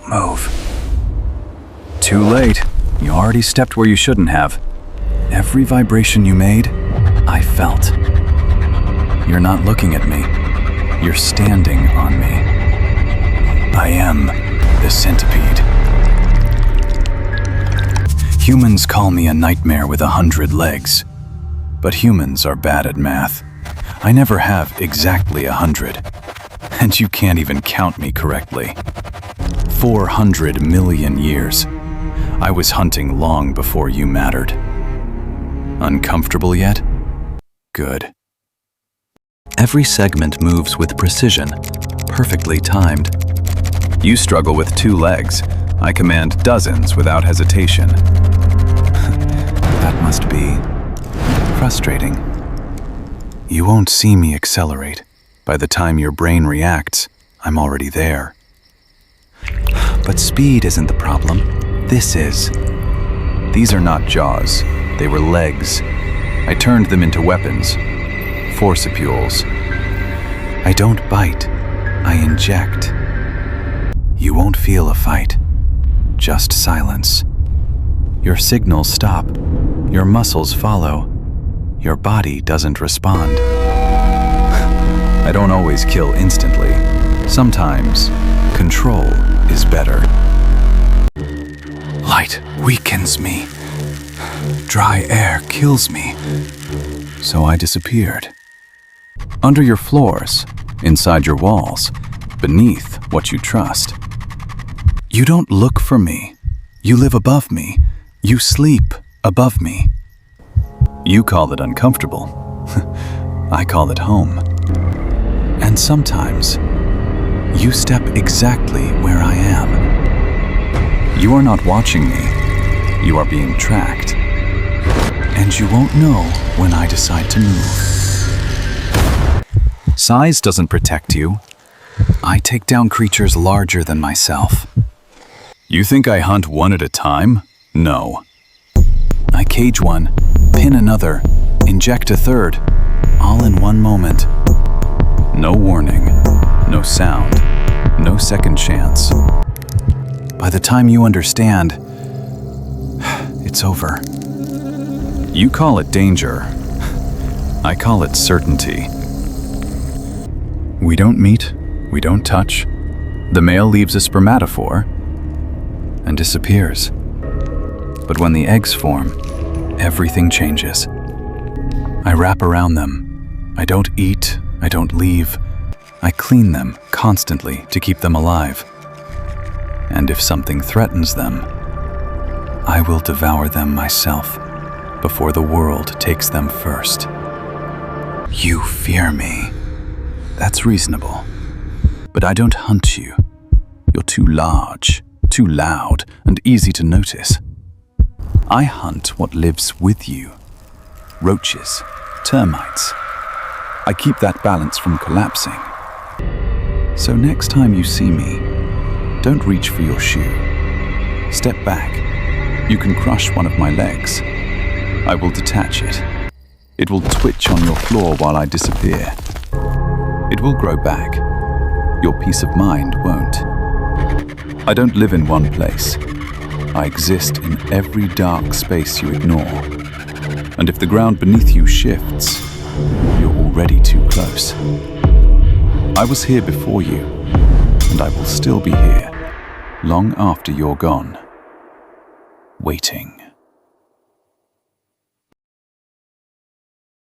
Don't move. Too late. You already stepped where you shouldn't have. Every vibration you made, I felt. You're not looking at me. You're standing on me. I am the centipede. Humans call me a nightmare with 100 legs. But humans are bad at math. I never have exactly 100. And you can't even count me correctly. 400 million years. I was hunting long before you mattered. Uncomfortable yet? Good. Every segment moves with precision, perfectly timed. You struggle with 2 legs. I command dozens without hesitation. That must be frustrating. You won't see me accelerate. By the time your brain reacts, I'm already there. But speed isn't the problem. This is. These are not jaws. They were legs. I turned them into weapons. Forcipules. I don't bite. I inject. You won't feel a fight. Just silence. Your signals stop. Your muscles follow. Your body doesn't respond. I don't always kill instantly. Sometimes, control is better. Light weakens me. Dry air kills me. So I disappeared. Under your floors, inside your walls, beneath what you trust. You don't look for me. You live above me. You sleep above me. You call it uncomfortable. I call it home. And sometimes, you step exactly where I am. You are not watching me. You are being tracked. And you won't know when I decide to move. Size doesn't protect you. I take down creatures larger than myself. You think I hunt one at a time? No. I cage one, pin another, inject a third, all in one moment. No warning, no sound, no second chance. By the time you understand, it's over. You call it danger. I call it certainty. We don't meet, we don't touch. The male leaves a spermatophore and disappears. But when the eggs form, everything changes. I wrap around them. I don't eat, I don't leave. I clean them constantly to keep them alive. And if something threatens them, I will devour them myself before the world takes them first. You fear me. That's reasonable. But I don't hunt you. You're too large, too loud, and easy to notice. I hunt what lives with you. Roaches, termites. I keep that balance from collapsing. So next time you see me, don't reach for your shoe. Step back. You can crush one of my legs. I will detach it. It will twitch on your floor while I disappear. It will grow back. Your peace of mind won't. I don't live in one place. I exist in every dark space you ignore. And if the ground beneath you shifts, you're already too close. I was here before you, and I will still be here, long after you're gone, waiting.